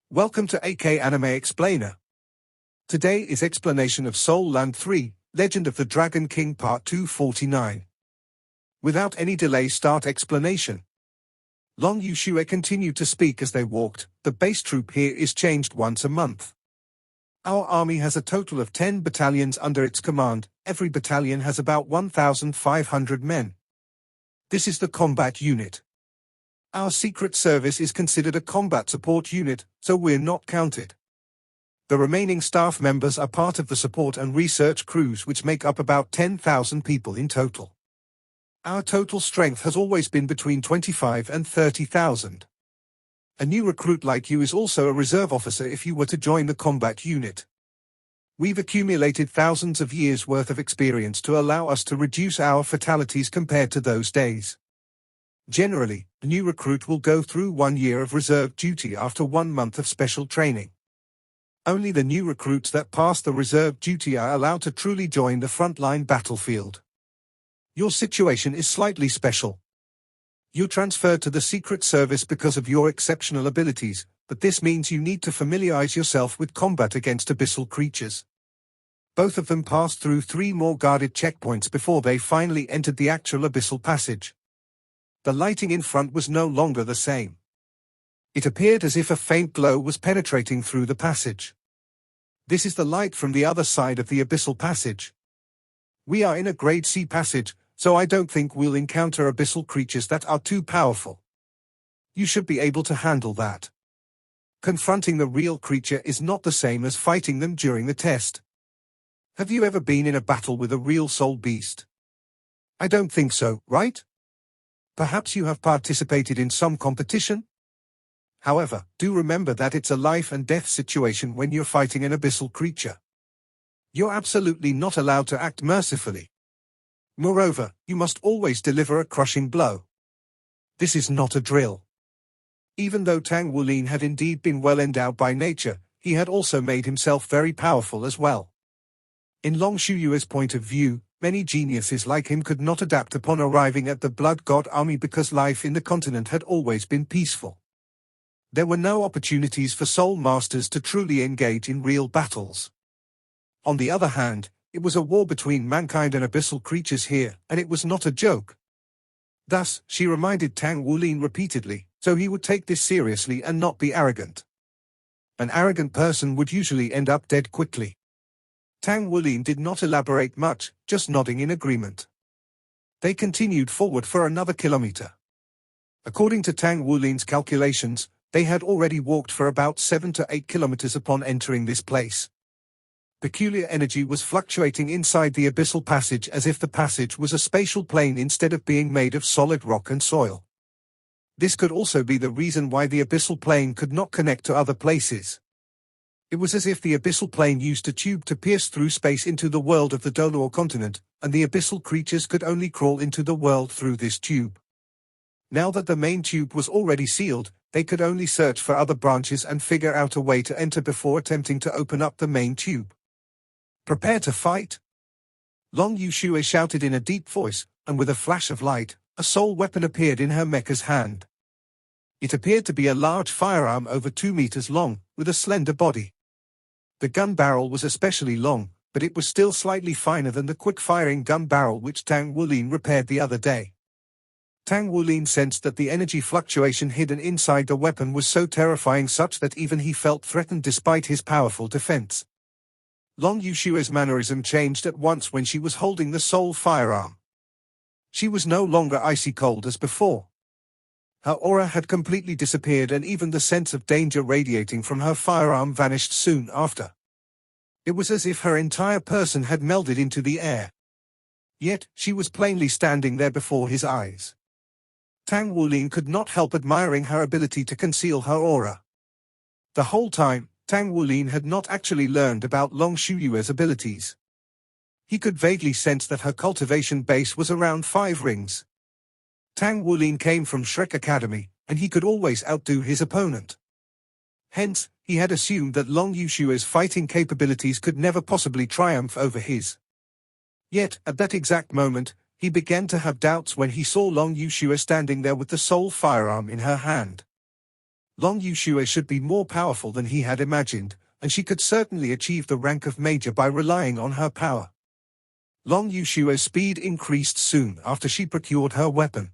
Welcome to AK Anime Explainer. Today is explanation of Soul Land 3, Legend of the Dragon King Part 249. Without any delay, start explanation. Long Yushue continued to speak as they walked. The base troop here is changed once a month. Our army has a total of 10 battalions under its command. Every battalion has about 1,500 men. This is the combat unit. Our secret service is considered a combat support unit, so we're not counted. The remaining staff members are part of the support and research crews, which make up about 10,000 people in total. Our total strength has always been between 25 and 30,000. A new recruit like you is also a reserve officer if you were to join the combat unit. We've accumulated thousands of years' worth of experience to allow us to reduce our fatalities compared to those days. Generally, the new recruit will go through 1 year of reserve duty after 1 month of special training. Only the new recruits that pass the reserve duty are allowed to truly join the frontline battlefield. Your situation is slightly special. You're transferred to the Secret Service because of your exceptional abilities, but this means you need to familiarize yourself with combat against abyssal creatures. Both of them passed through 3 more guarded checkpoints before they finally entered the actual abyssal passage. The lighting in front was no longer the same. It appeared as if a faint glow was penetrating through the passage. This is the light from the other side of the abyssal passage. We are in a Grade C passage, so I don't think we'll encounter abyssal creatures that are too powerful. You should be able to handle that. Confronting the real creature is not the same as fighting them during the test. Have you ever been in a battle with a real soul beast? I don't think so, right? Perhaps you have participated in some competition? However, do remember that it's a life and death situation when you're fighting an abyssal creature. You're absolutely not allowed to act mercifully. Moreover, you must always deliver a crushing blow. This is not a drill. Even though Tang Wulin had indeed been well endowed by nature, he had also made himself very powerful as well. In Long Shuyue's point of view, many geniuses like him could not adapt upon arriving at the Blood God army because life in the continent had always been peaceful. There were no opportunities for soul masters to truly engage in real battles. On the other hand, it was a war between mankind and abyssal creatures here, and it was not a joke. Thus, she reminded Tang Wulin repeatedly, so he would take this seriously and not be arrogant. An arrogant person would usually end up dead quickly. Tang Wulin did not elaborate much, just nodding in agreement. They continued forward for another kilometer. According to Tang Wulin's calculations, they had already walked for about 7 to 8 kilometers upon entering this place. Peculiar energy was fluctuating inside the abyssal passage as if the passage was a spatial plane instead of being made of solid rock and soil. This could also be the reason why the abyssal plane could not connect to other places. It was as if the abyssal plane used a tube to pierce through space into the world of the Dolor continent, and the abyssal creatures could only crawl into the world through this tube. Now that the main tube was already sealed, they could only search for other branches and figure out a way to enter before attempting to open up the main tube. Prepare to fight? Long Yushue shouted in a deep voice, and with a flash of light, a soul weapon appeared in her mecha's hand. It appeared to be a large firearm over 2 meters long, with a slender body. The gun barrel was especially long, but it was still slightly finer than the quick-firing gun barrel which Tang Wulin repaired the other day. Tang Wulin sensed that the energy fluctuation hidden inside the weapon was so terrifying such that even he felt threatened despite his powerful defense. Long Yushue's mannerism changed at once when she was holding the soul firearm. She was no longer icy cold as before. Her aura had completely disappeared and even the sense of danger radiating from her firearm vanished soon after. It was as if her entire person had melded into the air. Yet, she was plainly standing there before his eyes. Tang Wulin could not help admiring her ability to conceal her aura. The whole time, Tang Wulin had not actually learned about Long Shuyue's abilities. He could vaguely sense that her cultivation base was around 5 rings. Tang Wulin came from Shrek Academy, and he could always outdo his opponent. Hence, he had assumed that Long Yushue's fighting capabilities could never possibly triumph over his. Yet, at that exact moment, he began to have doubts when he saw Long Yushue standing there with the soul firearm in her hand. Long Yuxue should be more powerful than he had imagined, and she could certainly achieve the rank of major by relying on her power. Long Yuxue's speed increased soon after she procured her weapon.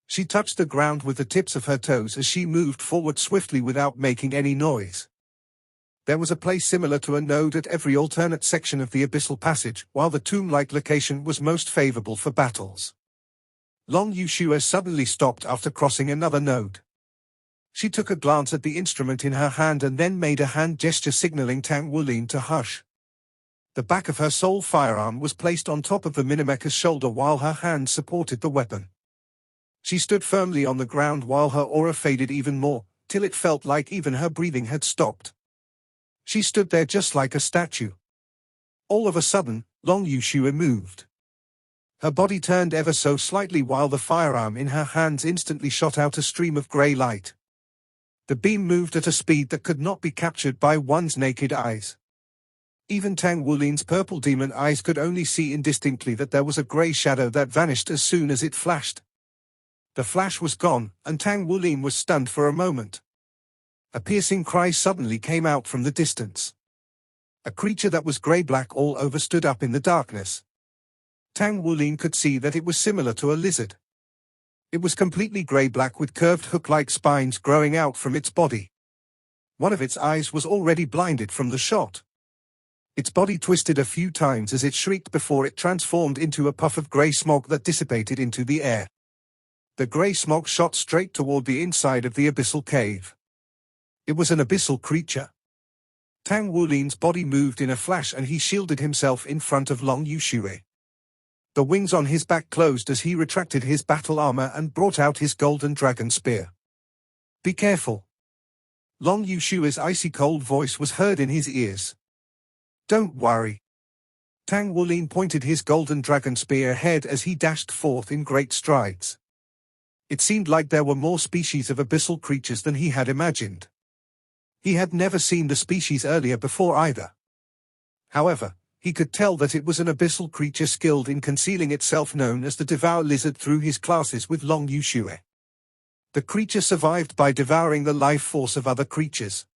She touched the ground with the tips of her toes as she moved forward swiftly without making any noise. There was a place similar to a node at every alternate section of the abyssal passage, while the tomb-like location was most favorable for battles. Long Yuxue suddenly stopped after crossing another node. She took a glance at the instrument in her hand and then made a hand gesture signaling Tang Wulin to hush. The back of her soul firearm was placed on top of the Minimeca's shoulder while her hand supported the weapon. She stood firmly on the ground while her aura faded even more, till it felt like even her breathing had stopped. She stood there just like a statue. All of a sudden, Long Yuxue moved. Her body turned ever so slightly while the firearm in her hands instantly shot out a stream of grey light. The beam moved at a speed that could not be captured by one's naked eyes. Even Tang Wulin's purple demon eyes could only see indistinctly that there was a grey shadow that vanished as soon as it flashed. The flash was gone, and Tang Wulin was stunned for a moment. A piercing cry suddenly came out from the distance. A creature that was grey-black all over stood up in the darkness. Tang Wulin could see that it was similar to a lizard. It was completely grey-black with curved hook-like spines growing out from its body. One of its eyes was already blinded from the shot. Its body twisted a few times as it shrieked before it transformed into a puff of grey smog that dissipated into the air. The grey smog shot straight toward the inside of the abyssal cave. It was an abyssal creature. Tang Wulin's body moved in a flash and he shielded himself in front of Long Yuxue. The wings on his back closed as he retracted his battle armor and brought out his golden dragon spear. "Be careful." Long Yuxue's icy cold voice was heard in his ears. "Don't worry." Tang Wulin pointed his golden dragon spear ahead as he dashed forth in great strides. It seemed like there were more species of abyssal creatures than he had imagined. He had never seen the species earlier before either. However, he could tell that it was an abyssal creature skilled in concealing itself known as the Devour Lizard through his classes with Long Yuxue. The creature survived by devouring the life force of other creatures.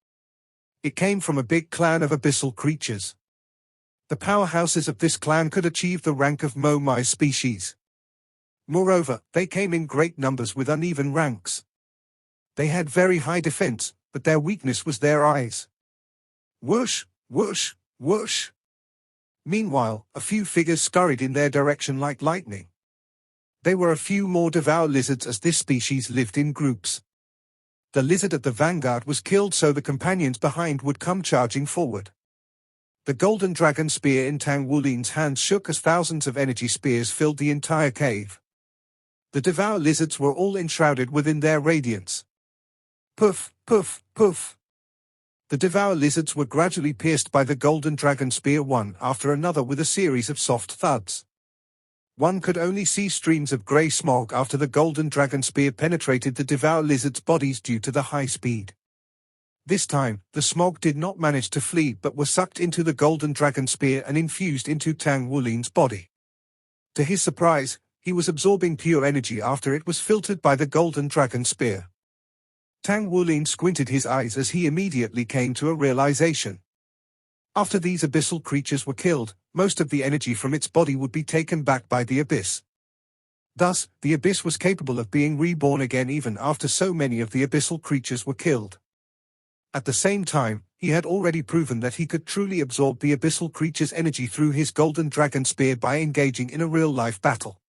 It came from a big clan of abyssal creatures. The powerhouses of this clan could achieve the rank of Momai species. Moreover, they came in great numbers with uneven ranks. They had very high defense, but their weakness was their eyes. Whoosh, whoosh, whoosh. Meanwhile, a few figures scurried in their direction like lightning. They were a few more Devour Lizards as this species lived in groups. The lizard at the vanguard was killed so the companions behind would come charging forward. The golden dragon spear in Tang Wulin's hands shook as thousands of energy spears filled the entire cave. The Devour Lizards were all enshrouded within their radiance. Poof, poof, poof. The Devour Lizards were gradually pierced by the golden dragon spear one after another with a series of soft thuds. One could only see streams of grey smog after the golden dragon spear penetrated the Devour Lizards' bodies due to the high speed. This time, the smog did not manage to flee but was sucked into the golden dragon spear and infused into Tang Wulin's body. To his surprise, he was absorbing pure energy after it was filtered by the golden dragon spear. Tang Wulin squinted his eyes as he immediately came to a realization. After these abyssal creatures were killed, most of the energy from its body would be taken back by the abyss. Thus, the abyss was capable of being reborn again even after so many of the abyssal creatures were killed. At the same time, he had already proven that he could truly absorb the abyssal creature's energy through his golden dragon spear by engaging in a real-life battle.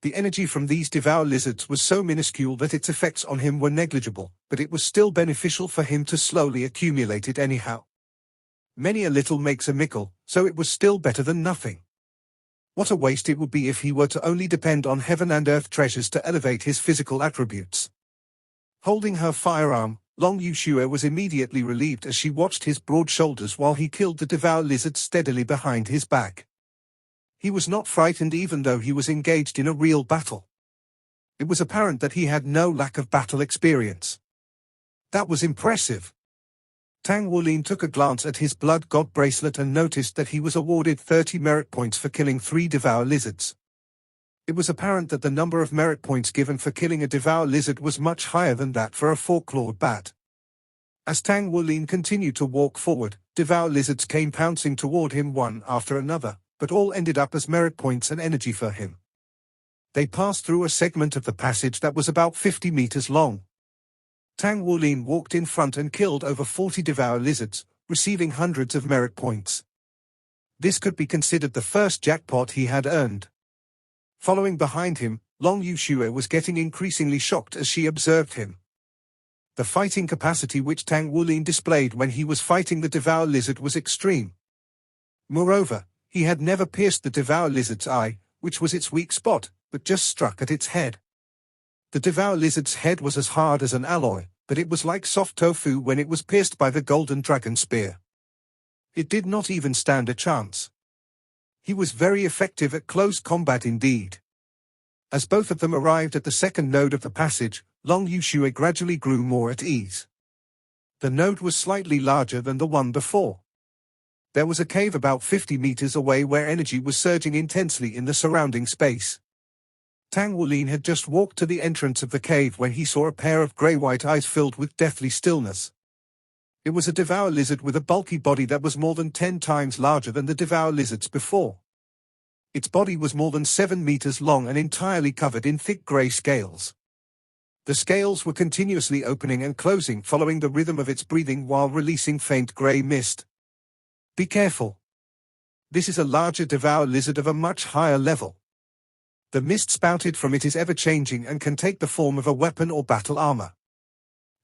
The energy from these Devour Lizards was so minuscule that its effects on him were negligible, but it was still beneficial for him to slowly accumulate it anyhow. Many a little makes a mickle, so it was still better than nothing. What a waste it would be if he were to only depend on heaven and earth treasures to elevate his physical attributes. Holding her firearm, Long Yuxue was immediately relieved as she watched his broad shoulders while he killed the Devour Lizard steadily behind his back. He was not frightened even though he was engaged in a real battle. It was apparent that he had no lack of battle experience. That was impressive. Tang Wulin took a glance at his blood god bracelet and noticed that he was awarded 30 merit points for killing 3 Devour Lizards. It was apparent that the number of merit points given for killing a Devour Lizard was much higher than that for a four-clawed bat. As Tang Wulin continued to walk forward, Devour Lizards came pouncing toward him one after another, but all ended up as merit points and energy for him. They passed through a segment of the passage that was about 50 meters long. Tang Wulin walked in front and killed over 40 Devour Lizards, receiving hundreds of merit points. This could be considered the first jackpot he had earned. Following behind him, Long Yuxue was getting increasingly shocked as she observed him. The fighting capacity which Tang Wulin displayed when he was fighting the Devour Lizard was extreme. Moreover, he had never pierced the Devour Lizard's eye, which was its weak spot, but just struck at its head. The Devour Lizard's head was as hard as an alloy, but it was like soft tofu when it was pierced by the Golden Dragon Spear. It did not even stand a chance. He was very effective at close combat indeed. As both of them arrived at the second node of the passage, Long Yuxue gradually grew more at ease. The node was slightly larger than the one before. There was a cave about 50 meters away where energy was surging intensely in the surrounding space. Tang Wulin had just walked to the entrance of the cave when he saw a pair of grey-white eyes filled with deathly stillness. It was a Devour Lizard with a bulky body that was more than 10 times larger than the Devour Lizards before. Its body was more than 7 meters long and entirely covered in thick grey scales. The scales were continuously opening and closing following the rhythm of its breathing while releasing faint grey mist. Be careful. This is a larger Devour Lizard of a much higher level. The mist spouted from it is ever-changing and can take the form of a weapon or battle armor.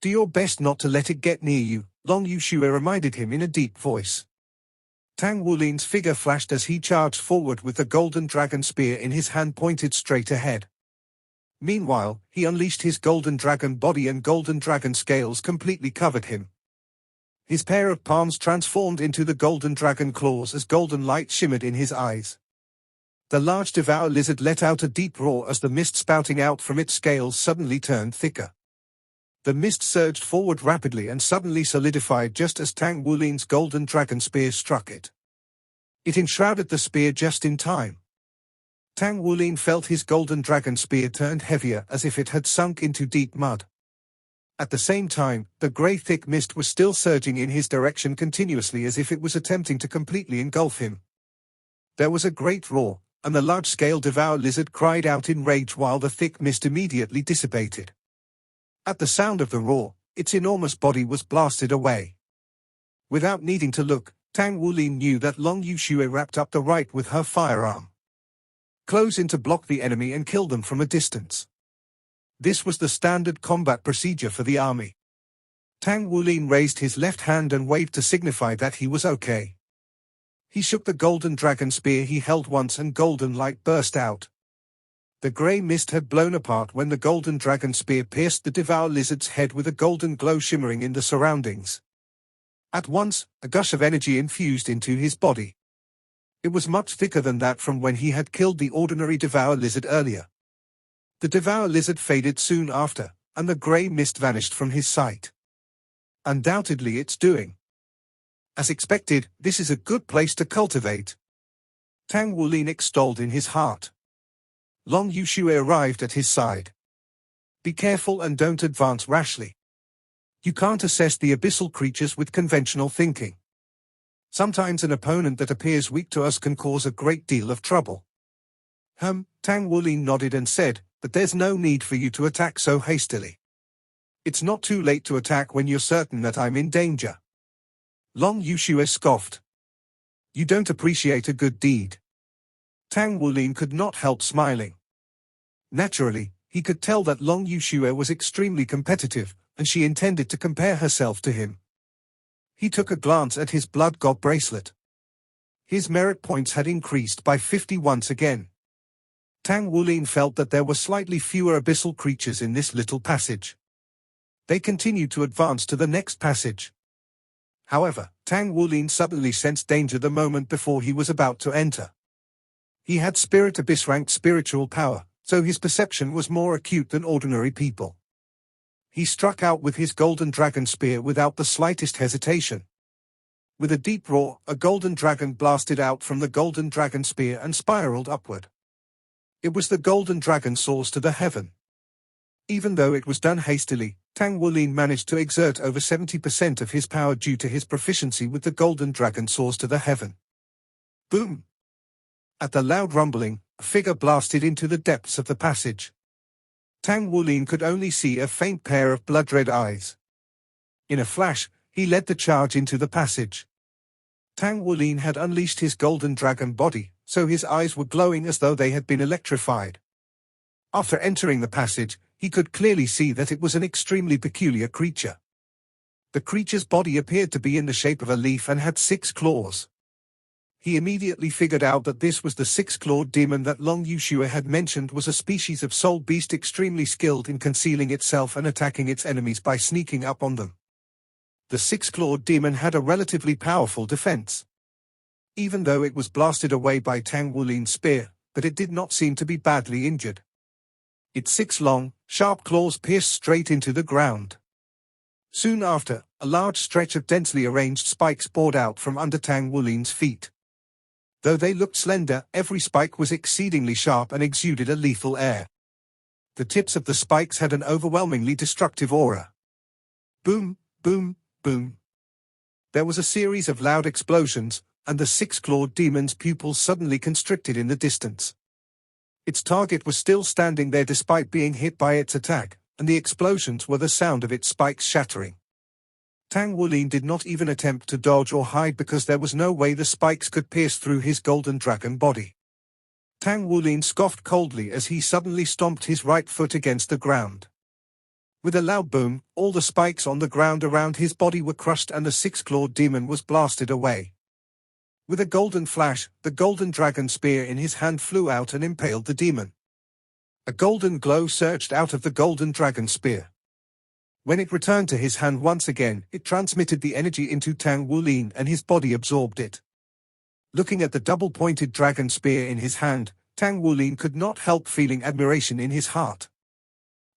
Do your best not to let it get near you, Long Yuxue reminded him in a deep voice. Tang Wulin's figure flashed as he charged forward with the Golden Dragon Spear in his hand pointed straight ahead. Meanwhile, he unleashed his Golden Dragon body and Golden Dragon scales completely covered him. His pair of palms transformed into the Golden Dragon claws as golden light shimmered in his eyes. The large Devour Lizard let out a deep roar as the mist spouting out from its scales suddenly turned thicker. The mist surged forward rapidly and suddenly solidified just as Tang Wulin's Golden Dragon Spear struck it. It enshrouded the spear just in time. Tang Wulin felt his Golden Dragon Spear turned heavier as if it had sunk into deep mud. At the same time, the grey thick mist was still surging in his direction continuously as if it was attempting to completely engulf him. There was a great roar, and the large-scale Devour Lizard cried out in rage while the thick mist immediately dissipated. At the sound of the roar, its enormous body was blasted away. Without needing to look, Tang Wulin knew that Long Yuxue wrapped up the right with her firearm. Close in to block the enemy and kill them from a distance. This was the standard combat procedure for the army. Tang Wulin raised his left hand and waved to signify that he was okay. He shook the Golden Dragon Spear he held once and golden light burst out. The grey mist had blown apart when the Golden Dragon Spear pierced the Devour Lizard's head with a golden glow shimmering in the surroundings. At once, a gush of energy infused into his body. It was much thicker than that from when he had killed the ordinary Devour Lizard earlier. The Devour Lizard faded soon after, and the grey mist vanished from his sight. Undoubtedly it's doing. As expected, this is a good place to cultivate. Tang Wulin extolled in his heart. Long Yuxue arrived at his side. Be careful and don't advance rashly. You can't assess the abyssal creatures with conventional thinking. Sometimes an opponent that appears weak to us can cause a great deal of trouble. Tang Wulin nodded and said, but there's no need for you to attack so hastily. It's not too late to attack when you're certain that I'm in danger. Long Yuxue scoffed. You don't appreciate a good deed. Tang Wulin could not help smiling. Naturally, he could tell that Long Yuxue was extremely competitive, and she intended to compare herself to him. He took a glance at his blood god bracelet. His merit points had increased by 50 once again. Tang Wulin felt that there were slightly fewer abyssal creatures in this little passage. They continued to advance to the next passage. However, Tang Wulin suddenly sensed danger the moment before he was about to enter. He had Spirit Abyss-ranked spiritual power, so his perception was more acute than ordinary people. He struck out with his Golden Dragon Spear without the slightest hesitation. With a deep roar, a golden dragon blasted out from the Golden Dragon Spear and spiraled upward. It was the golden dragon source to the heaven. Even though it was done hastily, Tang Wulin managed to exert over 70% of his power due to his proficiency with the golden dragon source to the heaven. Boom! At the loud rumbling, a figure blasted into the depths of the passage. Tang Wulin could only see a faint pair of blood-red eyes. In a flash, he led the charge into the passage. Tang Wulin had unleashed his golden dragon body, so his eyes were glowing as though they had been electrified. After entering the passage, he could clearly see that it was an extremely peculiar creature. The creature's body appeared to be in the shape of a leaf and had 6 claws. He immediately figured out that this was the 6-clawed demon that Long Yushua had mentioned was a species of soul beast extremely skilled in concealing itself and attacking its enemies by sneaking up on them. The 6-clawed demon had a relatively powerful defense. Even though it was blasted away by Tang Wulin's spear, but it did not seem to be badly injured. Its 6 long, sharp claws pierced straight into the ground. Soon after, a large stretch of densely arranged spikes poured out from under Tang Wulin's feet. Though they looked slender, every spike was exceedingly sharp and exuded a lethal air. The tips of the spikes had an overwhelmingly destructive aura. Boom, boom, boom. There was a series of loud explosions, and the 6-clawed demon's pupils suddenly constricted in the distance. Its target was still standing there despite being hit by its attack, and the explosions were the sound of its spikes shattering. Tang Wulin did not even attempt to dodge or hide because there was no way the spikes could pierce through his golden dragon body. Tang Wulin scoffed coldly as he suddenly stomped his right foot against the ground. With a loud boom, all the spikes on the ground around his body were crushed and the 6-clawed demon was blasted away. With a golden flash, the golden dragon spear in his hand flew out and impaled the demon. A golden glow surged out of the golden dragon spear. When it returned to his hand once again, it transmitted the energy into Tang Wulin and his body absorbed it. Looking at the double-pointed dragon spear in his hand, Tang Wulin could not help feeling admiration in his heart.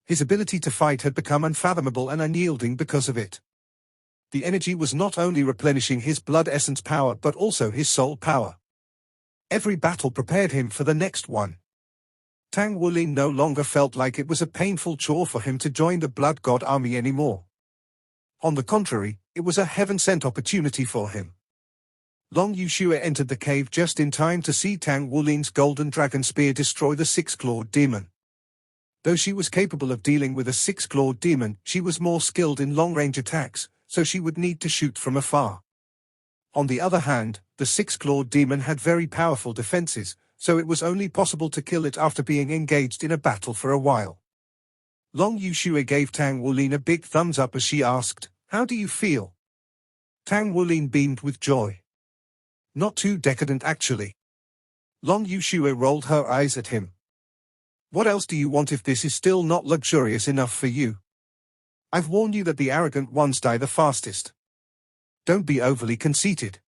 His ability to fight had become unfathomable and unyielding because of it. The energy was not only replenishing his blood essence power but also his soul power. Every battle prepared him for the next one. Tang Wulin no longer felt like it was a painful chore for him to join the Blood God army anymore. On the contrary, it was a heaven-sent opportunity for him. Long Yushua entered the cave just in time to see Tang Wulin's golden dragon spear destroy the 6-clawed demon. Though she was capable of dealing with a 6-clawed demon, she was more skilled in long-range attacks, so she would need to shoot from afar. On the other hand, the 6-clawed demon had very powerful defenses, so it was only possible to kill it after being engaged in a battle for a while. Long Yushua gave Tang Wulin a big thumbs up as she asked, "How do you feel?" Tang Wulin beamed with joy. "Not too decadent actually." Long Yushua rolled her eyes at him. "What else do you want if this is still not luxurious enough for you? I've warned you that the arrogant ones die the fastest. Don't be overly conceited.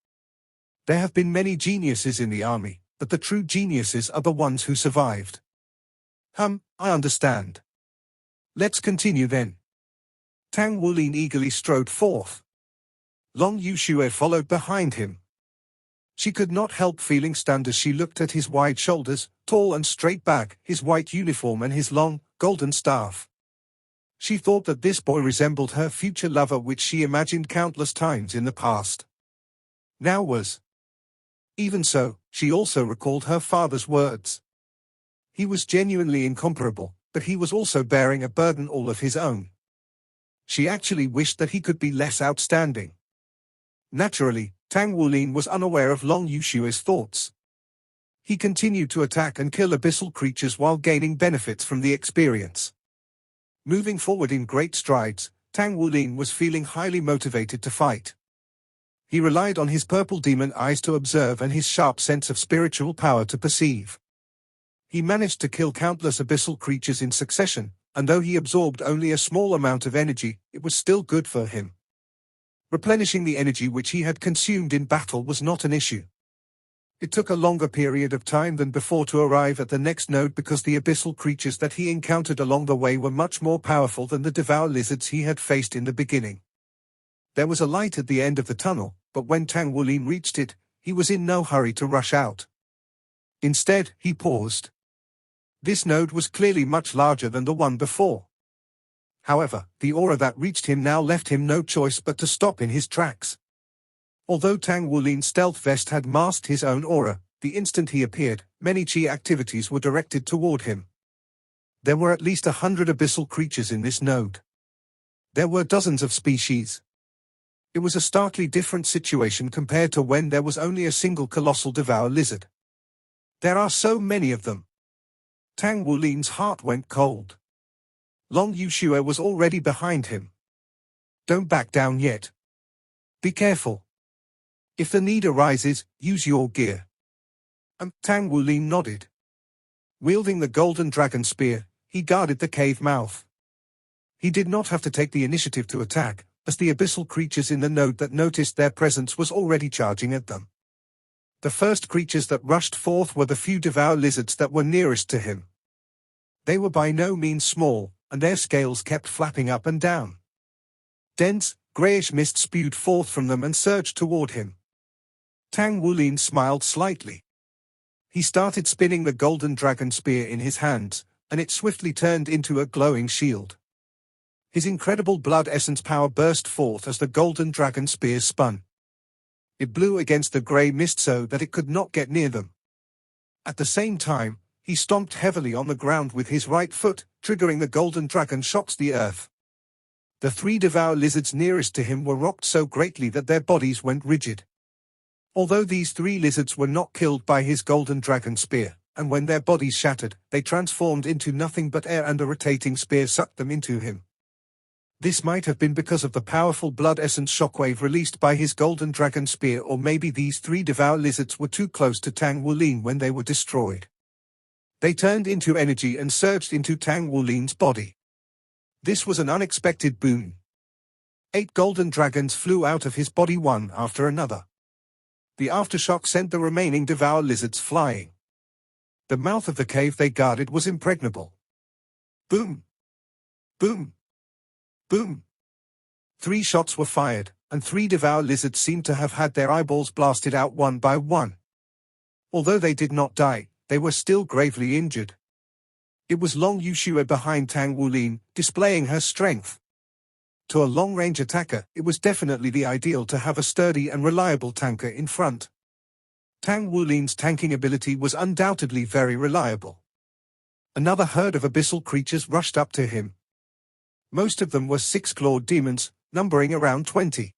There have been many geniuses in the army, but the true geniuses are the ones who survived." I understand. Let's continue then." Tang Wulin eagerly strode forth. Long Yushua followed behind him. She could not help feeling stunned as she looked at his wide shoulders, tall and straight back, his white uniform and his long, golden staff. She thought that this boy resembled her future lover which she imagined countless times in the past. Now was. Even so, she also recalled her father's words. He was genuinely incomparable, but he was also bearing a burden all of his own. She actually wished that he could be less outstanding. Naturally, Tang Wulin was unaware of Long Yushua's thoughts. He continued to attack and kill abyssal creatures while gaining benefits from the experience. Moving forward in great strides, Tang Wulin was feeling highly motivated to fight. He relied on his purple demon eyes to observe and his sharp sense of spiritual power to perceive. He managed to kill countless abyssal creatures in succession, and though he absorbed only a small amount of energy, it was still good for him. Replenishing the energy which he had consumed in battle was not an issue. It took a longer period of time than before to arrive at the next node because the abyssal creatures that he encountered along the way were much more powerful than the devour lizards he had faced in the beginning. There was a light at the end of the tunnel, but when Tang Wulin reached it, he was in no hurry to rush out. Instead, he paused. This node was clearly much larger than the one before. However, the aura that reached him now left him no choice but to stop in his tracks. Although Tang Wulin's stealth vest had masked his own aura, the instant he appeared, many Qi activities were directed toward him. There were at least 100 abyssal creatures in this node. There were dozens of species. It was a starkly different situation compared to when there was only a single colossal devour lizard. There are so many of them. Tang Wulin's heart went cold. Long Yushue was already behind him. Don't back down yet. Be careful. If the need arises, use your gear. Tang Wulin nodded. Wielding the golden dragon spear, he guarded the cave mouth. He did not have to take the initiative to attack, as the abyssal creatures in the node that noticed their presence was already charging at them. The first creatures that rushed forth were the few devour lizards that were nearest to him. They were by no means small, and their scales kept flapping up and down. Dense, greyish mist spewed forth from them and surged toward him. Tang Wulin smiled slightly. He started spinning the golden dragon spear in his hands, and it swiftly turned into a glowing shield. His incredible blood essence power burst forth as the golden dragon spear spun. It blew against the grey mist so that it could not get near them. At the same time, he stomped heavily on the ground with his right foot, triggering the golden dragon shocks the earth. The three devour lizards nearest to him were rocked so greatly that their bodies went rigid. Although these three lizards were not killed by his golden dragon spear, and when their bodies shattered, they transformed into nothing but air and a rotating spear sucked them into him. This might have been because of the powerful blood essence shockwave released by his golden dragon spear, or maybe these three devour lizards were too close to Tang Wulin when they were destroyed. They turned into energy and surged into Tang Wulin's body. This was an unexpected boon. 8 golden dragons flew out of his body one after another. The aftershock sent the remaining devour lizards flying. The mouth of the cave they guarded was impregnable. Boom! Boom! Boom! 3 shots were fired, and 3 devour lizards seemed to have had their eyeballs blasted out one by one. Although they did not die, they were still gravely injured. It was Long Yushue behind Tang Wulin, displaying her strength. To a long-range attacker, it was definitely the ideal to have a sturdy and reliable tanker in front. Tang Wulin's tanking ability was undoubtedly very reliable. Another herd of abyssal creatures rushed up to him. Most of them were 6-clawed demons, numbering around 20.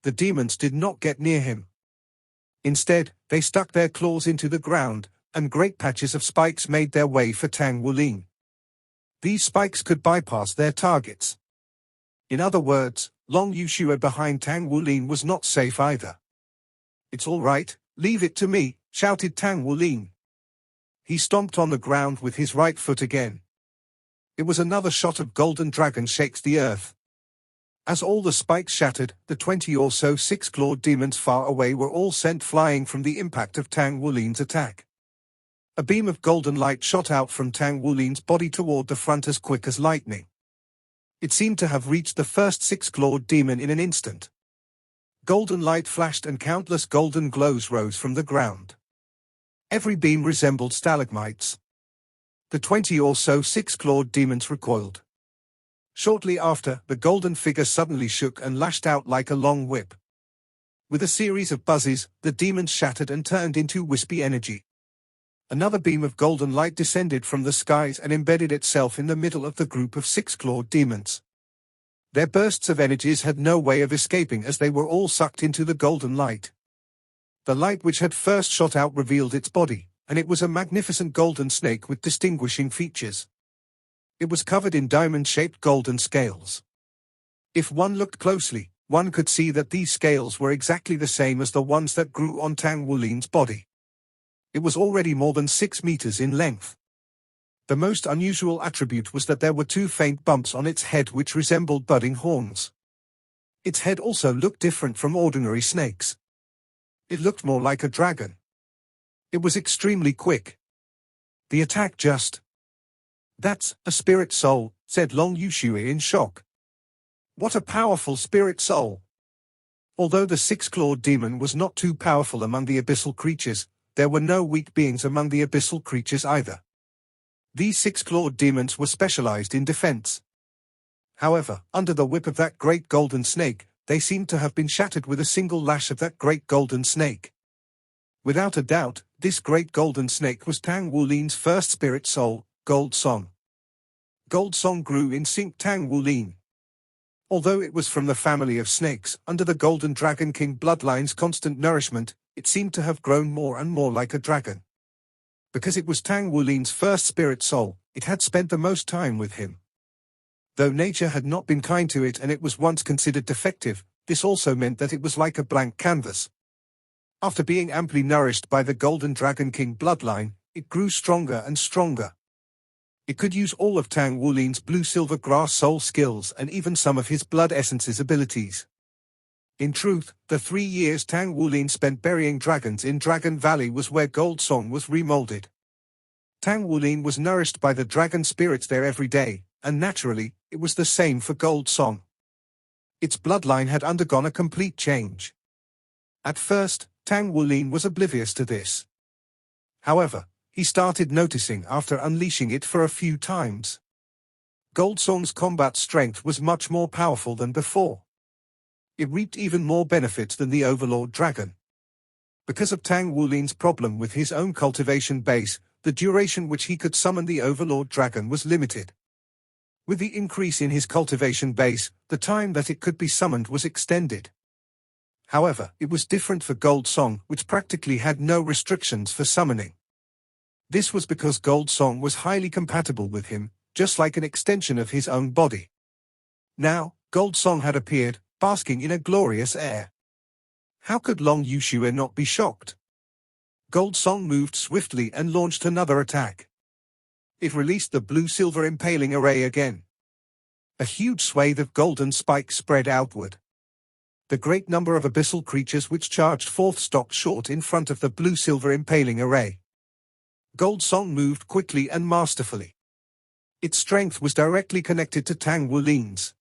The demons did not get near him. Instead, they stuck their claws into the ground, and great patches of spikes made their way for Tang Wulin. These spikes could bypass their targets. In other words, Long Yushue behind Tang Wulin was not safe either. "It's all right, leave it to me," shouted Tang Wulin. He stomped on the ground with his right foot again. It was another shot of golden dragon shakes the earth. As all the spikes shattered, the 20 or so 6-clawed demons far away were all sent flying from the impact of Tang Wulin's attack. A beam of golden light shot out from Tang Wulin's body toward the front as quick as lightning. It seemed to have reached the first 6-clawed demon in an instant. Golden light flashed and countless golden glows rose from the ground. Every beam resembled stalagmites. The 20 or so 6-clawed demons recoiled. Shortly after, the golden figure suddenly shook and lashed out like a long whip. With a series of buzzes, the demons shattered and turned into wispy energy. Another beam of golden light descended from the skies and embedded itself in the middle of the group of 6-clawed demons. Their bursts of energies had no way of escaping as they were all sucked into the golden light. The light which had first shot out revealed its body, and it was a magnificent golden snake with distinguishing features. It was covered in diamond-shaped golden scales. If one looked closely, one could see that these scales were exactly the same as the ones that grew on Tang Wulin's body. It was already more than 6 meters in length. The most unusual attribute was that there were 2 faint bumps on its head which resembled budding horns. Its head also looked different from ordinary snakes. It looked more like a dragon. It was extremely quick. The attack just... "That's a spirit soul," said Long Yushue in shock. "What a powerful spirit soul!" Although the 6-clawed demon was not too powerful among the abyssal creatures, there were no weak beings among the abyssal creatures either. These six-clawed demons were specialized in defense. However, under the whip of that great golden snake, they seemed to have been shattered with a single lash of that great golden snake. Without a doubt, this great golden snake was Tang Wulin's first spirit soul, Gold Song. Gold Song grew in sync Tang Wulin. Although it was from the family of snakes, under the Golden Dragon King bloodline's constant nourishment, it seemed to have grown more and more like a dragon. Because it was Tang Wulin's first spirit soul, it had spent the most time with him. Though nature had not been kind to it and it was once considered defective, this also meant that it was like a blank canvas. After being amply nourished by the Golden Dragon King bloodline, it grew stronger and stronger. It could use all of Tang Wulin's blue-silver grass soul skills and even some of his blood essence's abilities. In truth, the 3 years Tang Wulin spent burying dragons in Dragon Valley was where Gold Song was remolded. Tang Wulin was nourished by the dragon spirits there every day, and naturally, it was the same for Gold Song. Its bloodline had undergone a complete change. At first, Tang Wulin was oblivious to this. However, he started noticing after unleashing it for a few times. Gold Song's combat strength was much more powerful than before. It reaped even more benefits than the Overlord Dragon. Because of Tang Wulin's problem with his own cultivation base, the duration which he could summon the Overlord Dragon was limited. With the increase in his cultivation base, the time that it could be summoned was extended. However, it was different for Gold Song, which practically had no restrictions for summoning. This was because Gold Song was highly compatible with him, just like an extension of his own body. Now, Gold Song had appeared, basking in a glorious air. How could Long Yushue not be shocked? Gold Song moved swiftly and launched another attack. It released the blue-silver impaling array again. A huge swathe of golden spikes spread outward. The great number of abyssal creatures which charged forth stopped short in front of the blue-silver impaling array. Gold Song moved quickly and masterfully. Its strength was directly connected to Tang Wulin's.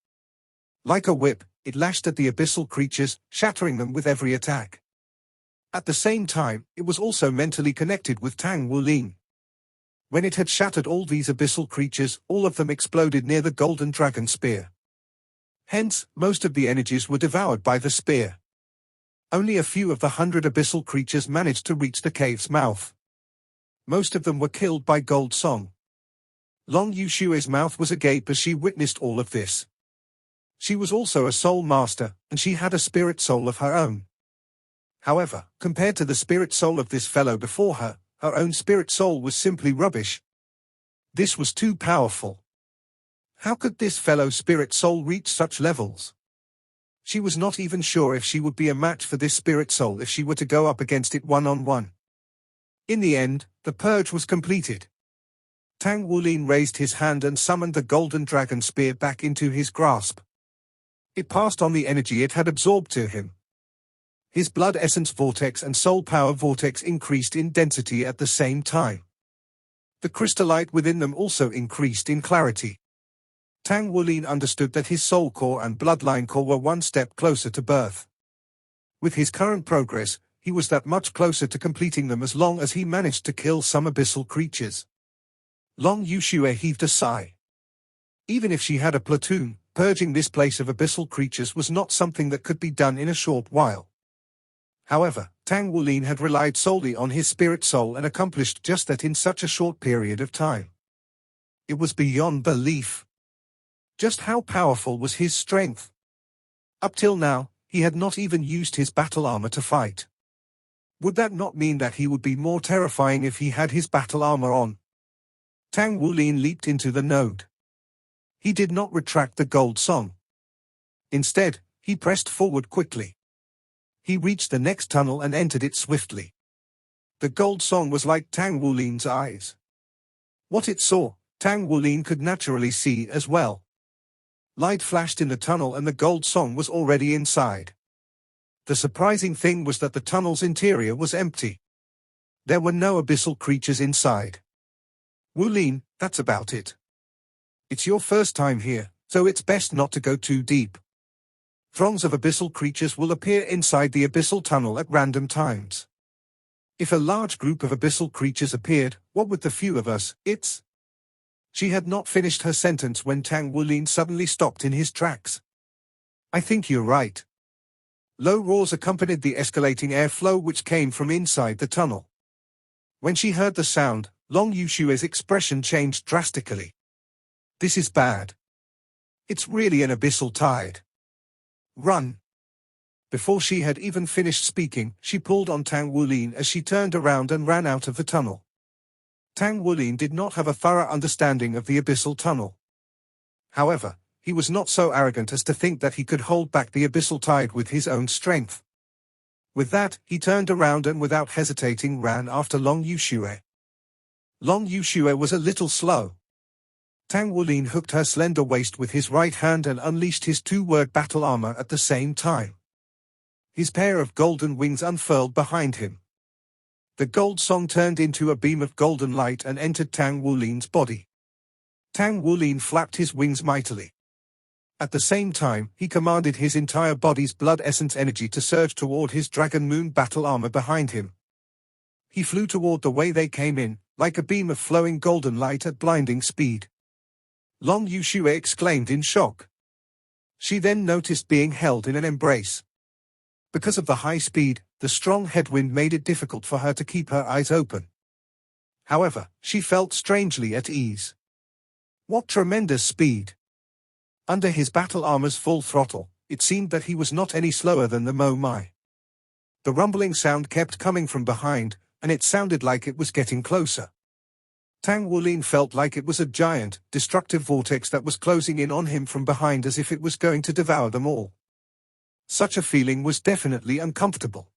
Like a whip, it lashed at the abyssal creatures, shattering them with every attack. At the same time, it was also mentally connected with Tang Wulin. When it had shattered all these abyssal creatures, all of them exploded near the Golden Dragon Spear. Hence, most of the energies were devoured by the spear. Only a few of the 100 abyssal creatures managed to reach the cave's mouth. Most of them were killed by Gold Song. Long Yushue's mouth was agape as she witnessed all of this. She was also a soul master, and she had a spirit soul of her own. However, compared to the spirit soul of this fellow before her, her own spirit soul was simply rubbish. This was too powerful. How could this fellow spirit soul reach such levels? She was not even sure if she would be a match for this spirit soul if she were to go up against it one-on-one. In the end, the purge was completed. Tang Wulin raised his hand and summoned the Golden Dragon Spear back into his grasp. It passed on the energy it had absorbed to him. His blood essence vortex and soul power vortex increased in density at the same time. The crystallite within them also increased in clarity. Tang Wulin understood that his soul core and bloodline core were one step closer to birth. With his current progress, he was that much closer to completing them as long as he managed to kill some abyssal creatures. Long Yushue heaved a sigh. Even if she had a platoon, purging this place of abyssal creatures was not something that could be done in a short while. However, Tang Wulin had relied solely on his spirit soul and accomplished just that in such a short period of time. It was beyond belief. Just how powerful was his strength? Up till now, he had not even used his battle armor to fight. Would that not mean that he would be more terrifying if he had his battle armor on? Tang Wulin leaped into the node. He did not retract the Gold Song. Instead, he pressed forward quickly. He reached the next tunnel and entered it swiftly. The Gold Song was like Tang Wulin's eyes. What it saw, Tang Wulin could naturally see as well. Light flashed in the tunnel and the Gold Song was already inside. The surprising thing was that the tunnel's interior was empty. There were no abyssal creatures inside. Wulin, that's about it. It's your first time here, so it's best not to go too deep. Throngs of abyssal creatures will appear inside the abyssal tunnel at random times. If a large group of abyssal creatures appeared, what would the few of us, She had not finished her sentence when Tang Wulin suddenly stopped in his tracks. I think you're right. Low roars accompanied the escalating airflow which came from inside the tunnel. When she heard the sound, Long Yushue's expression changed drastically. This is bad. It's really an abyssal tide. Run. Before she had even finished speaking, she pulled on Tang Wulin as she turned around and ran out of the tunnel. Tang Wulin did not have a thorough understanding of the abyssal tunnel. However, he was not so arrogant as to think that he could hold back the abyssal tide with his own strength. With that, he turned around and without hesitating ran after Long Yushue. Long Yushue was a little slow. Tang Wulin hooked her slender waist with his right hand and unleashed his two-word battle armor at the same time. His pair of golden wings unfurled behind him. The gold song turned into a beam of golden light and entered Tang Wulin's body. Tang Wulin flapped his wings mightily. At the same time, he commanded his entire body's blood essence energy to surge toward his dragon moon battle armor behind him. He flew toward the way they came in, like a beam of flowing golden light at blinding speed. Long Yushue exclaimed in shock. She then noticed being held in an embrace. Because of the high speed, the strong headwind made it difficult for her to keep her eyes open. However, she felt strangely at ease. What tremendous speed! Under his battle armor's full throttle, it seemed that he was not any slower than the Mo Mai. The rumbling sound kept coming from behind, and it sounded like it was getting closer. Tang Wulin felt like it was a giant, destructive vortex that was closing in on him from behind as if it was going to devour them all. Such a feeling was definitely uncomfortable.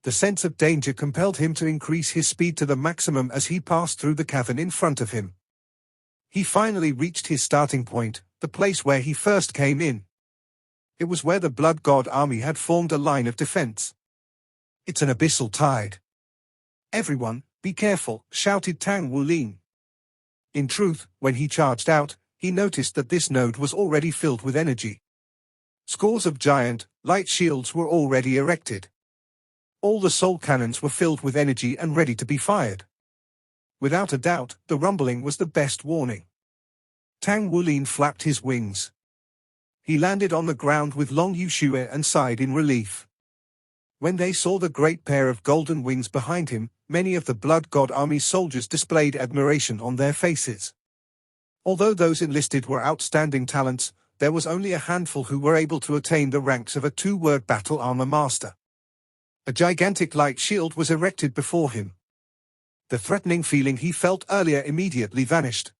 The sense of danger compelled him to increase his speed to the maximum as he passed through the cavern in front of him. He finally reached his starting point, the place where he first came in. It was where the Blood God army had formed a line of defense. It's an abyssal tide. Everyone, be careful, shouted Tang Wulin. In truth, when he charged out, he noticed that this node was already filled with energy. Scores of giant, light shields were already erected. All the soul cannons were filled with energy and ready to be fired. Without a doubt, the rumbling was the best warning. Tang Wulin flapped his wings. He landed on the ground with Long Yushue and sighed in relief. When they saw the great pair of golden wings behind him, many of the Blood God Army's soldiers displayed admiration on their faces. Although those enlisted were outstanding talents, there was only a handful who were able to attain the ranks of a two-word battle armor master. A gigantic light shield was erected before him. The threatening feeling he felt earlier immediately vanished.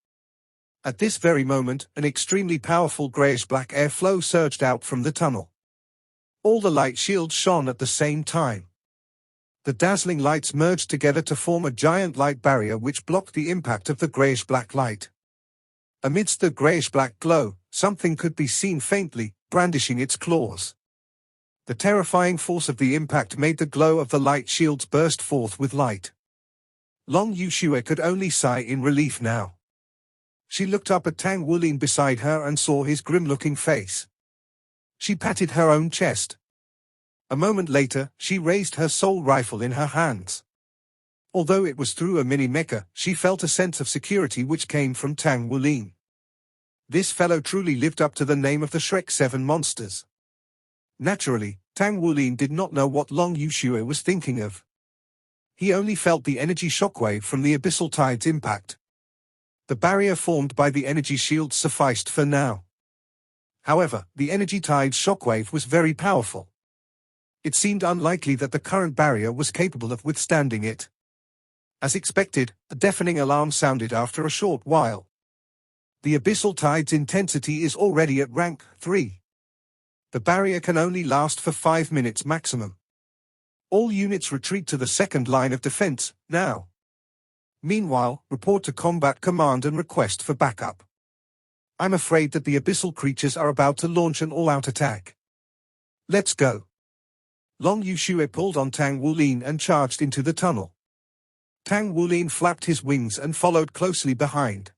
At this very moment, an extremely powerful grayish-black airflow surged out from the tunnel. All the light shields shone at the same time. The dazzling lights merged together to form a giant light barrier which blocked the impact of the grayish-black light. Amidst the grayish-black glow, something could be seen faintly, brandishing its claws. The terrifying force of the impact made the glow of the light shields burst forth with light. Long Yushue could only sigh in relief now. She looked up at Tang Wulin beside her and saw his grim-looking face. She patted her own chest. A moment later, she raised her soul rifle in her hands. Although it was through a mini-mecha, she felt a sense of security which came from Tang Wulin. This fellow truly lived up to the name of the Shrek 7 monsters. Naturally, Tang Wulin did not know what Long Yushue was thinking of. He only felt the energy shockwave from the abyssal tide's impact. The barrier formed by the energy shield sufficed for now. However, the energy tide's shockwave was very powerful. It seemed unlikely that the current barrier was capable of withstanding it. As expected, a deafening alarm sounded after a short while. The abyssal tide's intensity is already at rank 3. The barrier can only last for 5 minutes maximum. All units retreat to the second line of defense, now. Meanwhile, report to Combat Command and request for backup. I'm afraid that the abyssal creatures are about to launch an all-out attack. Let's go. Long Yushue pulled on Tang Wulin and charged into the tunnel. Tang Wulin flapped his wings and followed closely behind.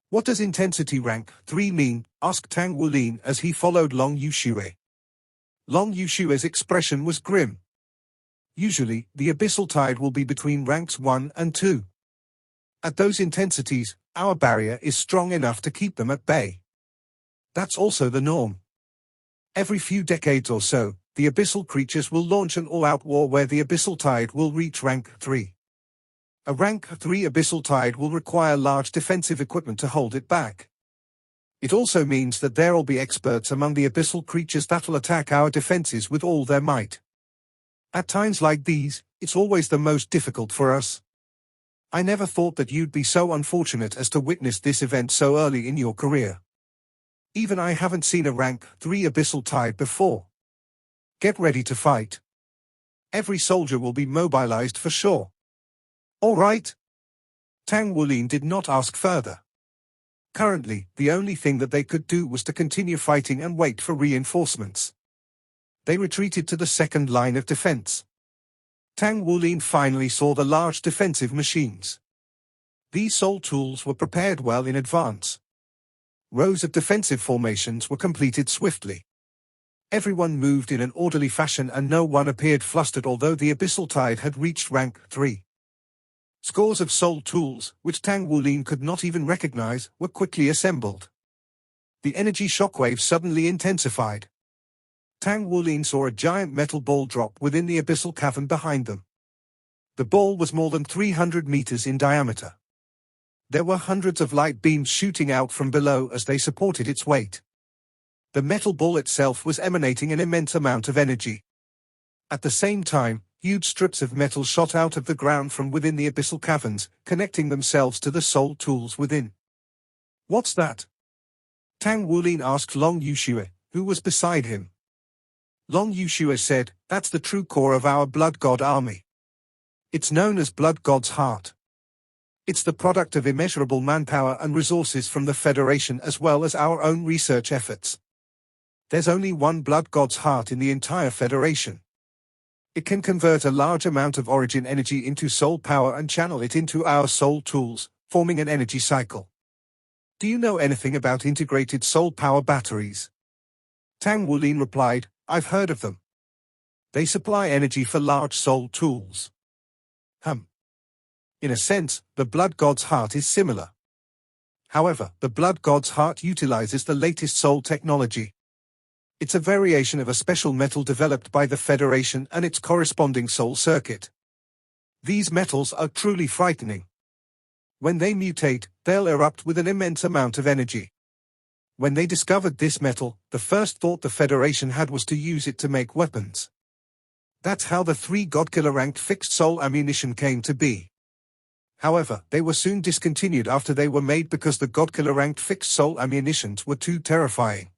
What does intensity rank 3 mean? Asked Tang Wulin as he followed Long Yushue. Long Yushue's expression was grim. Usually, the abyssal tide will be between ranks 1 and 2. At those intensities, our barrier is strong enough to keep them at bay. That's also the norm. Every few decades or so, the abyssal creatures will launch an all-out war where the abyssal tide will reach rank 3. A rank 3 abyssal tide will require large defensive equipment to hold it back. It also means that there'll be experts among the abyssal creatures that'll attack our defenses with all their might. At times like these, it's always the most difficult for us. I never thought that you'd be so unfortunate as to witness this event so early in your career. Even I haven't seen a rank 3 abyssal tide before. Get ready to fight. Every soldier will be mobilized for sure. All right? Tang Wulin did not ask further. Currently, the only thing that they could do was to continue fighting and wait for reinforcements. They retreated to the second line of defense. Tang Wulin finally saw the large defensive machines. These soul tools were prepared well in advance. Rows of defensive formations were completed swiftly. Everyone moved in an orderly fashion and no one appeared flustered although the abyssal tide had reached rank 3. Scores of soul tools, which Tang Wulin could not even recognize, were quickly assembled. The energy shockwave suddenly intensified. Tang Wulin saw a giant metal ball drop within the abyssal cavern behind them. The ball was more than 300 meters in diameter. There were hundreds of light beams shooting out from below as they supported its weight. The metal ball itself was emanating an immense amount of energy. At the same time, huge strips of metal shot out of the ground from within the abyssal caverns, connecting themselves to the soul tools within. What's that? Tang Wulin asked Long Yushue, who was beside him. Long Yushue said, that's the true core of our Blood God army. It's known as Blood God's Heart. It's the product of immeasurable manpower and resources from the Federation as well as our own research efforts. There's only one Blood God's Heart in the entire Federation. It can convert a large amount of origin energy into soul power and channel it into our soul tools, forming an energy cycle. Do you know anything about integrated soul power batteries? Tang Wulin replied, I've heard of them. They supply energy for large soul tools. In a sense, the Blood God's Heart is similar. However, the Blood God's Heart utilizes the latest soul technology. It's a variation of a special metal developed by the Federation and its corresponding soul circuit. These metals are truly frightening. When they mutate, they'll erupt with an immense amount of energy. When they discovered this metal, the first thought the Federation had was to use it to make weapons. That's how the 3 Godkiller ranked fixed soul ammunition came to be. However, they were soon discontinued after they were made because the Godkiller ranked fixed soul ammunitions were too terrifying.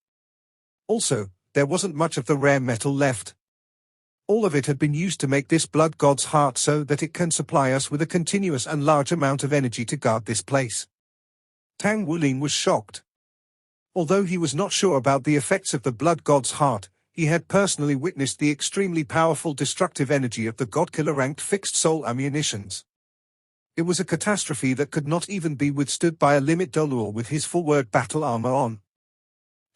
Also, there wasn't much of the rare metal left. All of it had been used to make this Blood God's Heart so that it can supply us with a continuous and large amount of energy to guard this place. Tang Wulin was shocked. Although he was not sure about the effects of the Blood God's Heart, he had personally witnessed the extremely powerful destructive energy of the Godkiller ranked fixed soul ammunitions. It was a catastrophe that could not even be withstood by a limit Dolor with his full-word battle armor on.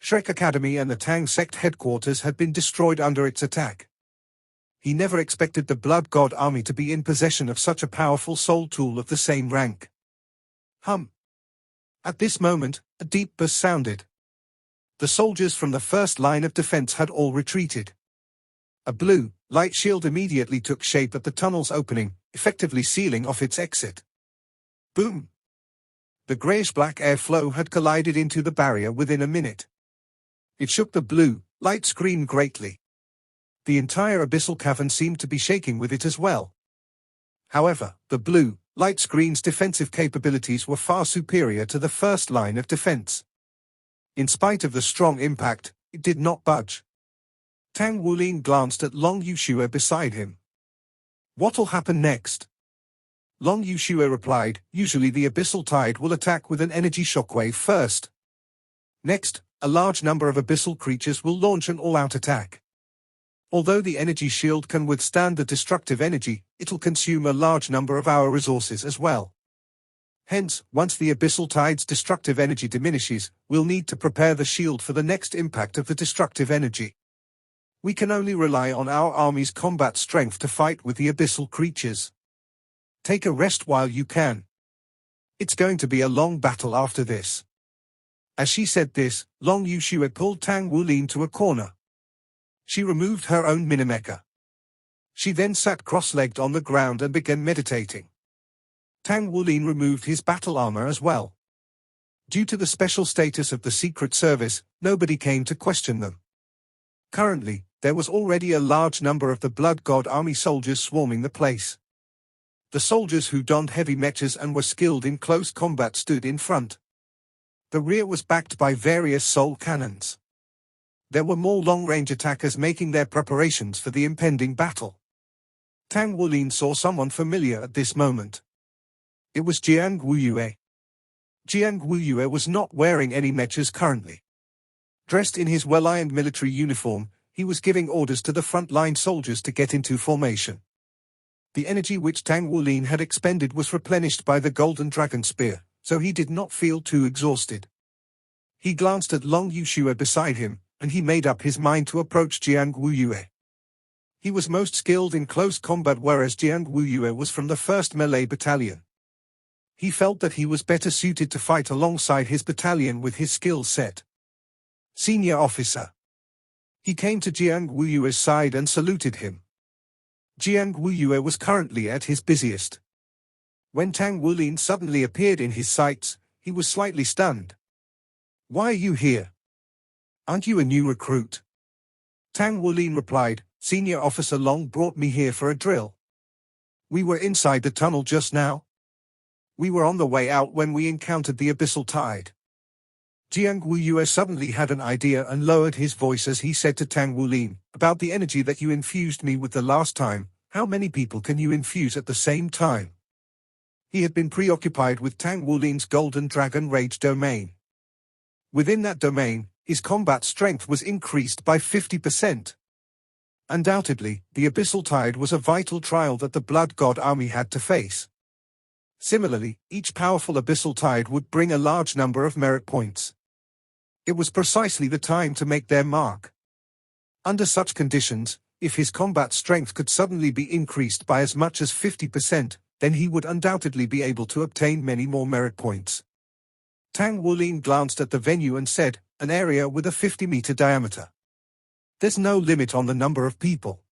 Shrek Academy and the Tang sect headquarters had been destroyed under its attack. He never expected the Blood God army to be in possession of such a powerful soul tool of the same rank. At this moment, a deep buzz sounded. The soldiers from the first line of defense had all retreated. A blue, light shield immediately took shape at the tunnel's opening, effectively sealing off its exit. Boom! The grayish-black airflow had collided into the barrier within a minute. It shook the blue, light screen greatly. The entire abyssal cavern seemed to be shaking with it as well. However, the blue, light screen's defensive capabilities were far superior to the first line of defense. In spite of the strong impact, it did not budge. Tang Wulin glanced at Long Yushue beside him. What'll happen next? Long Yushue replied, usually the abyssal tide will attack with an energy shockwave first. Next, a large number of abyssal creatures will launch an all-out attack. Although the energy shield can withstand the destructive energy, it'll consume a large number of our resources as well. Hence, once the abyssal tide's destructive energy diminishes, we'll need to prepare the shield for the next impact of the destructive energy. We can only rely on our army's combat strength to fight with the abyssal creatures. Take a rest while you can. It's going to be a long battle after this. As she said this, Long Yushue pulled Tang Wulin to a corner. She removed her own minimecha. She then sat cross-legged on the ground and began meditating. Tang Wulin removed his battle armor as well. Due to the special status of the Secret Service, nobody came to question them. Currently, there was already a large number of the Blood God Army soldiers swarming the place. The soldiers who donned heavy mechas and were skilled in close combat stood in front. The rear was backed by various soul cannons. There were more long-range attackers making their preparations for the impending battle. Tang Wulin saw someone familiar at this moment. It was Jiang Wuyue. Jiang Wuyue was not wearing any mechas currently. Dressed in his well-ironed military uniform, he was giving orders to the front-line soldiers to get into formation. The energy which Tang Wulin had expended was replenished by the Golden Dragon Spear, so he did not feel too exhausted. He glanced at Long Yushue beside him, and he made up his mind to approach Jiang Wuyue. He was most skilled in close combat, whereas Jiang Wuyue was from the 1st Melee Battalion. He felt that he was better suited to fight alongside his battalion with his skill set. Senior officer. He came to Jiang Wuyue's side and saluted him. Jiang Wuyue was currently at his busiest. When Tang Wulin suddenly appeared in his sights, he was slightly stunned. "Why are you here? Aren't you a new recruit?" Tang Wulin replied, "Senior Officer Long brought me here for a drill. We were inside the tunnel just now. We were on the way out when we encountered the Abyssal Tide." Jiang Wuyue suddenly had an idea and lowered his voice as he said to Tang Wulin, "About the energy that you infused me with the last time, how many people can you infuse at the same time?" He had been preoccupied with Tang Wulin's Golden Dragon Rage domain. Within that domain, his combat strength was increased by 50%. Undoubtedly, the Abyssal Tide was a vital trial that the Blood God Army had to face. Similarly, each powerful Abyssal Tide would bring a large number of merit points. It was precisely the time to make their mark. Under such conditions, if his combat strength could suddenly be increased by as much as 50%, then he would undoubtedly be able to obtain many more merit points. Tang Wulin glanced at the venue and said, "An area with a 50-meter diameter. There's no limit on the number of people.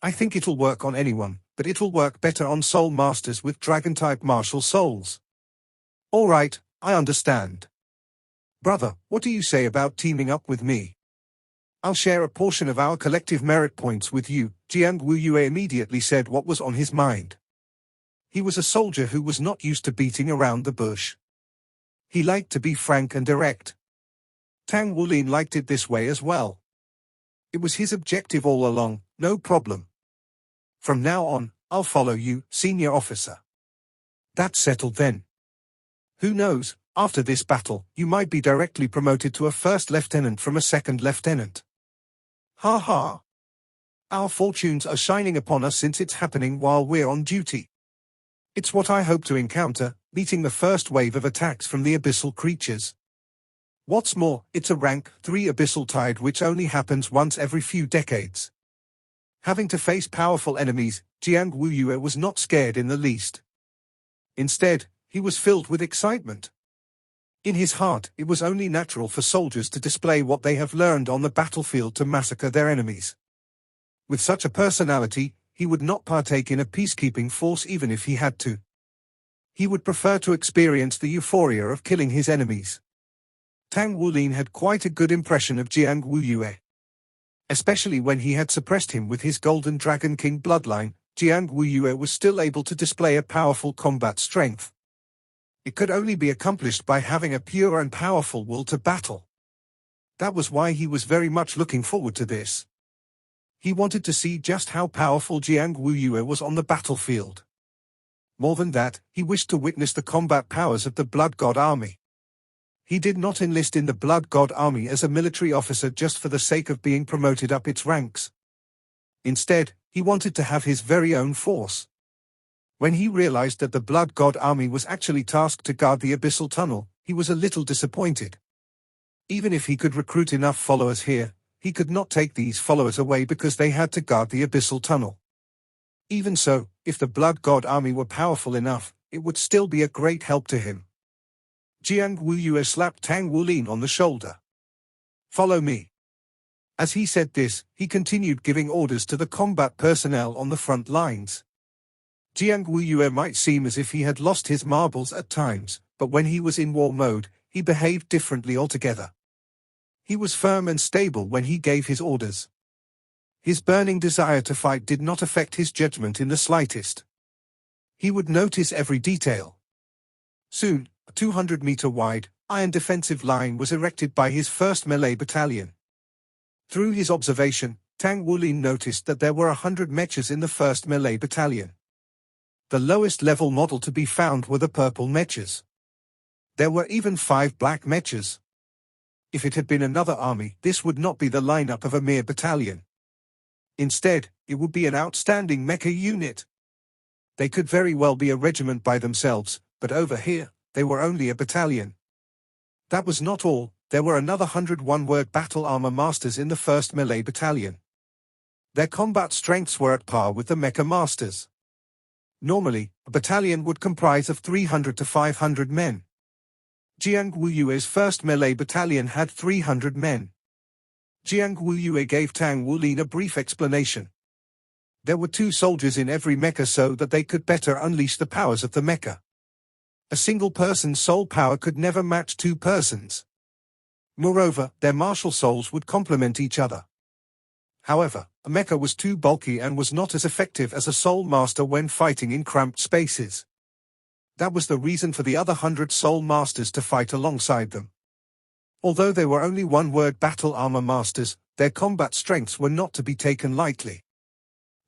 I think it'll work on anyone, but it'll work better on soul masters with dragon-type martial souls." "All right, I understand. Brother, what do you say about teaming up with me? I'll share a portion of our collective merit points with you." Jiang Wuyue immediately said what was on his mind. He was a soldier who was not used to beating around the bush. He liked to be frank and direct. Tang Wulin liked it this way as well. It was his objective all along, no problem. "From now on, I'll follow you, senior officer." "That's settled then. Who knows, after this battle, you might be directly promoted to a first lieutenant from a second lieutenant." "Ha ha. Our fortunes are shining upon us since it's happening while we're on duty. It's what I hope to encounter, meeting the first wave of attacks from the abyssal creatures. What's more, it's a rank 3 Abyssal Tide which only happens once every few decades." Having to face powerful enemies, Jiang Wuyue was not scared in the least. Instead, he was filled with excitement. In his heart, it was only natural for soldiers to display what they have learned on the battlefield to massacre their enemies. With such a personality, he would not partake in a peacekeeping force even if he had to. He would prefer to experience the euphoria of killing his enemies. Tang Wulin had quite a good impression of Jiang Wuyue. Especially when he had suppressed him with his Golden Dragon King bloodline, Jiang Wuyue was still able to display a powerful combat strength. It could only be accomplished by having a pure and powerful will to battle. That was why he was very much looking forward to this. He wanted to see just how powerful Jiang Wuyue was on the battlefield. More than that, he wished to witness the combat powers of the Blood God Army. He did not enlist in the Blood God Army as a military officer just for the sake of being promoted up its ranks. Instead, he wanted to have his very own force. When he realized that the Blood God Army was actually tasked to guard the Abyssal Tunnel, he was a little disappointed. Even if he could recruit enough followers here, he could not take these followers away because they had to guard the Abyssal Tunnel. Even so, if the Blood God Army were powerful enough, it would still be a great help to him. Jiang Wuyue slapped Tang Wulin on the shoulder. "Follow me." As he said this, he continued giving orders to the combat personnel on the front lines. Jiang Wuyue might seem as if he had lost his marbles at times, but when he was in war mode, he behaved differently altogether. He was firm and stable when he gave his orders. His burning desire to fight did not affect his judgment in the slightest. He would notice every detail. Soon, a 200-meter-wide, iron defensive line was erected by his 1st Melee Battalion. Through his observation, Tang Wulin noticed that there were 100 mechas in the 1st Melee Battalion. The lowest level model to be found were the purple mechas. There were even 5 black mechas. If it had been another army, this would not be the lineup of a mere battalion. Instead, it would be an outstanding mecha unit. They could very well be a regiment by themselves, but over here, they were only a battalion. That was not all, there were another 100 one-word battle armor masters in the 1st Melee Battalion. Their combat strengths were at par with the mecha masters. Normally, a battalion would comprise of 300 to 500 men. Jiang Wuyue's 1st Melee Battalion had 300 men. Jiang Wuyue gave Tang Wulin a brief explanation. There were 2 soldiers in every mecha so that they could better unleash the powers of the mecha. A single person's soul power could never match 2 persons. Moreover, their martial souls would complement each other. However, a mecha was too bulky and was not as effective as a soul master when fighting in cramped spaces. That was the reason for the other 100 soul masters to fight alongside them. Although they were only one-word battle armor masters, their combat strengths were not to be taken lightly.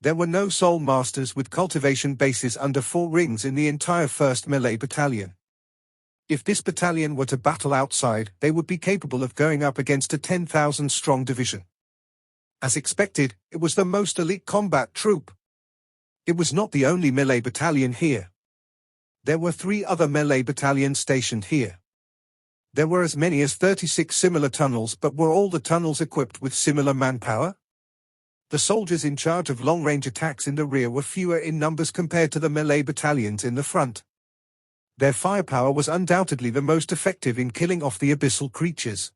There were no soul masters with cultivation bases under 4 rings in the entire 1st Melee Battalion. If this battalion were to battle outside, they would be capable of going up against a 10,000-strong division. As expected, it was the most elite combat troop. It was not the only melee battalion here. There were 3 other melee battalions stationed here. There were as many as 36 similar tunnels, but were all the tunnels equipped with similar manpower? The soldiers in charge of long-range attacks in the rear were fewer in numbers compared to the melee battalions in the front. Their firepower was undoubtedly the most effective in killing off the abyssal creatures.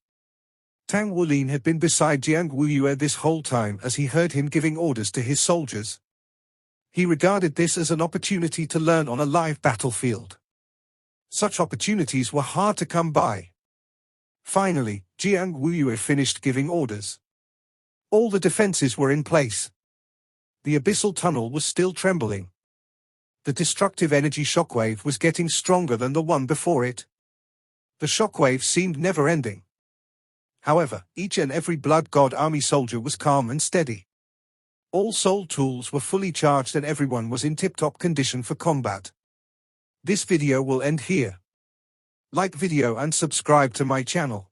Tang Wulin had been beside Jiang Wuyue this whole time as he heard him giving orders to his soldiers. He regarded this as an opportunity to learn on a live battlefield. Such opportunities were hard to come by. Finally, Jiang Wuyue finished giving orders. All the defenses were in place. The abyssal tunnel was still trembling. The destructive energy shockwave was getting stronger than the one before it. The shockwave seemed never-ending. However, each and every Blood God Army soldier was calm and steady. All soul tools were fully charged and everyone was in tip-top condition for combat. This video will end here. Like video and subscribe to my channel.